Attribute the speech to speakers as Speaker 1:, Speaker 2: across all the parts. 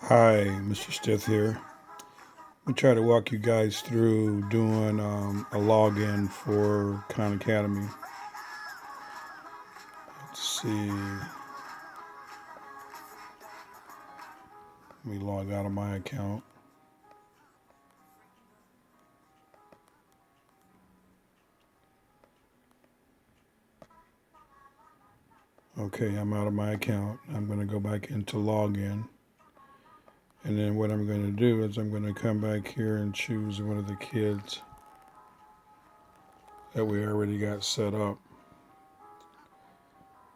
Speaker 1: Hi, Mr.Stith here. I'm going to try to walk you guys through doing a login for Khanacademy. Let's see. Let me log out of my account. Okay, I'm out of my account. I'm going to go back into login. And then what I'm going to do is I'm going to come back here and choose one of the kids that we already got set up.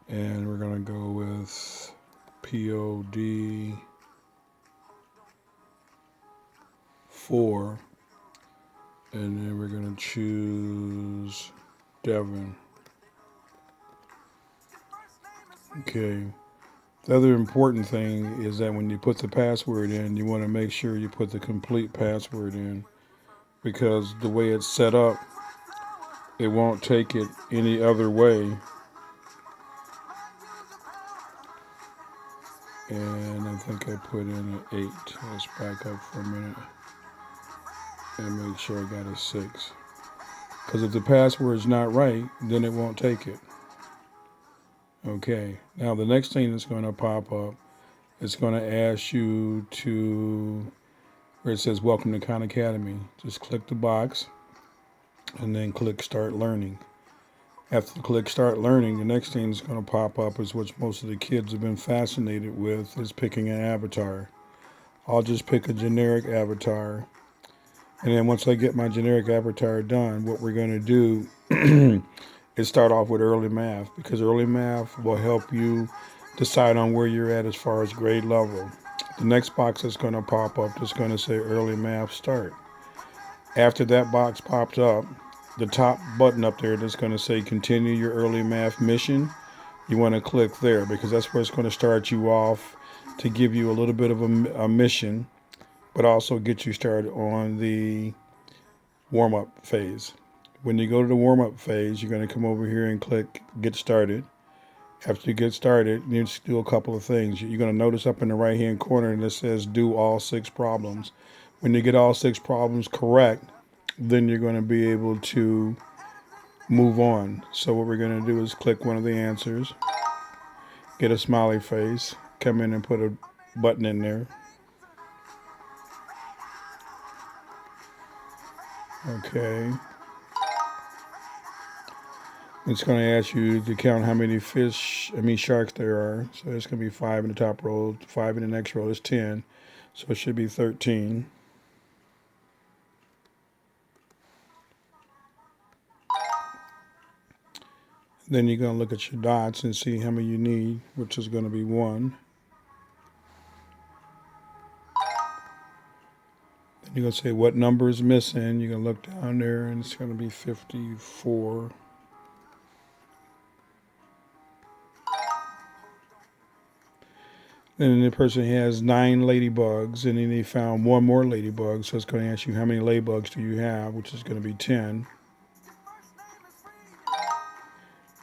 Speaker 1: And we're going to go with POD 4. And then we're going to choose Devin. Okay. The other important thing is that when you put the password in, you want to make sure you put the complete password in, because the way it's set up, it won't take it any other way. And I think I put in an 8. Let's back up for a minute and make sure I got a 6. Because if the password's not right, then it won't take it. Okay, now the next thing that's going to pop up, it's going to ask you to, where it says Welcome to Khanacademy. Just click the box and then click Start Learning. After you click Start Learning, the next thing that's going to pop up is what most of the kids have been fascinated with, is picking an avatar. I'll just pick a generic avatar. And then once I get my generic avatar done, what we're going to do is start off with early math, because early math will help you decide on where you're at as far as grade level. The next box that's going to pop up is going to say early math start. After that box pops up, the top button up there that's going to say continue your early math mission, you want to click there, because that's where it's going to start you off to give you a little bit of a mission, but also get you started on the warm-up phase. When you go to the warm-up phase, you're going to come over here and click Get Started. After you get started, you just do a couple of things. You're going to notice up in the right-hand corner that says Do All 6 Problems. When you get all 6 problems correct, then you're going to be able to move on. So what we're going to do is click one of the answers, get a smiley face, come in and put a button in there. Okay. It's going to ask you to count how many sharks there are. So it's going to be 5 in the top row, 5 in the next row is 10. So it should be 13. Then you're going to look at your dots and see how many you need, which is going to be 1. Then you're going to say what number is missing. You're going to look down there and it's going to be 54. Then the person has 9 ladybugs, and then they found 1 more ladybug. So it's going to ask you how many ladybugs do you have, which is going to be 10.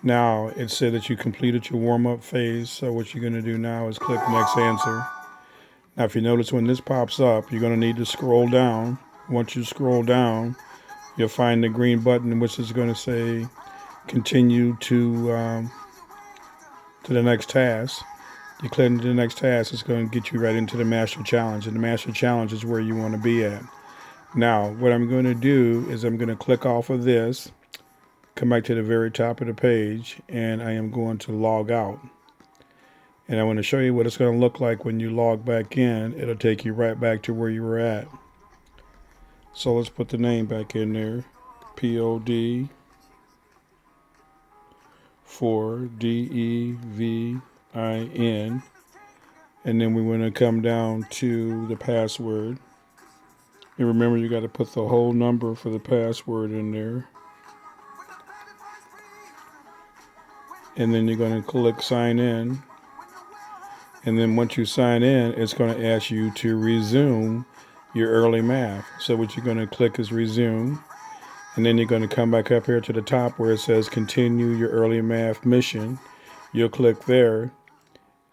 Speaker 1: Now, it said that you completed your warm-up phase, so what you're going to do now is click Next Answer. Now, if you notice when this pops up, you're going to need to scroll down. Once you scroll down, you'll find the green button, which is going to say Continue to the next task. You click into the next task, it's going to get you right into the Master Challenge, and the Master Challenge is where you want to be at. Now, what I'm going to do is I'm going to click off of this, come back to the very top of the page, and I am going to log out. And I want to show you what it's going to look like when you log back in. It'll take you right back to where you were at. So let's put the name back in there. POD 4 DEVIN. And then we want to come down to the password. And remember, you got to put the whole number for the password in there. And then you're going to click sign in. And then once you sign in, it's going to ask you to resume your early math. So what you're going to click is resume. And then you're going to come back up here to the top where it says continue your early math mission. You'll click there.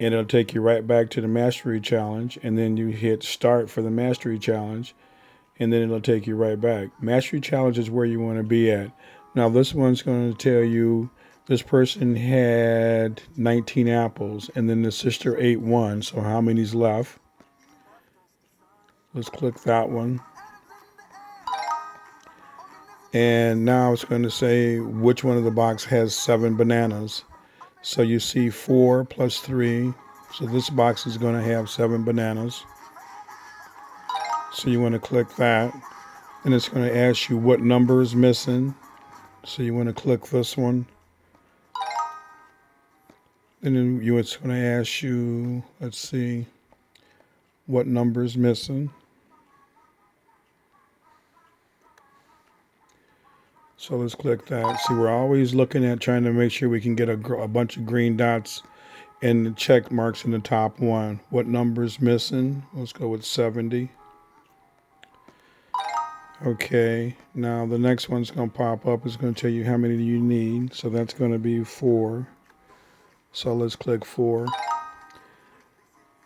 Speaker 1: and it'll take you right back to the mastery challenge, and then you hit start for the mastery challenge, and then it'll take you right back. Mastery challenge is where you want to be at. Now this one's going to tell you this person had 19 apples, and then the sister ate one, so how many's left? Let's click that one. And now it's going to say which one of the box has 7 bananas. So you see 4 plus 3. So this box is going to have 7 bananas. So you want to click that. And it's going to ask you what number is missing. So you want to click this one. And then it's going to ask you, let's see, what number is missing. So let's click that. See, we're always looking at trying to make sure we can get a bunch of green dots and the check marks in the top one. What number is missing? Let's go with 70. Okay, now the next one's going to pop up. It's going to tell you how many you need. So that's going to be 4. So let's click 4.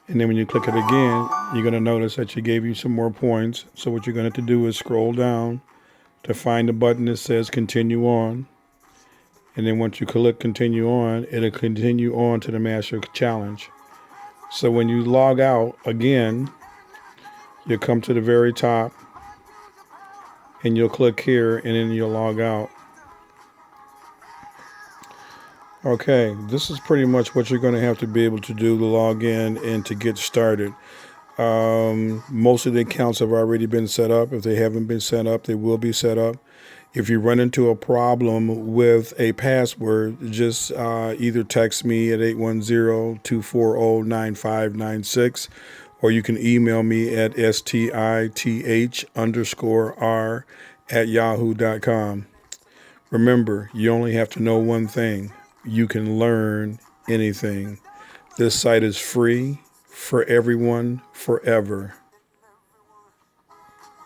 Speaker 1: And then when you click it again, you're going to notice that you gave you some more points. So what you're going to have to do is scroll down to find the button that says continue on. And then once you click continue on, it'll continue on to the master challenge. So when you log out again, you'll come to the very top and you'll click here and then you'll log out. Okay, this is pretty much what you're going to have to be able to do to log in and to get started. Most of the accounts have already been set up. If they haven't been set up, they will be set up. If you run into a problem with a password, just either text me at 810-240-9596, or you can email me at stith_r@yahoo.com. Remember, you only have to know one thing. You can learn anything. This site is free for everyone, forever.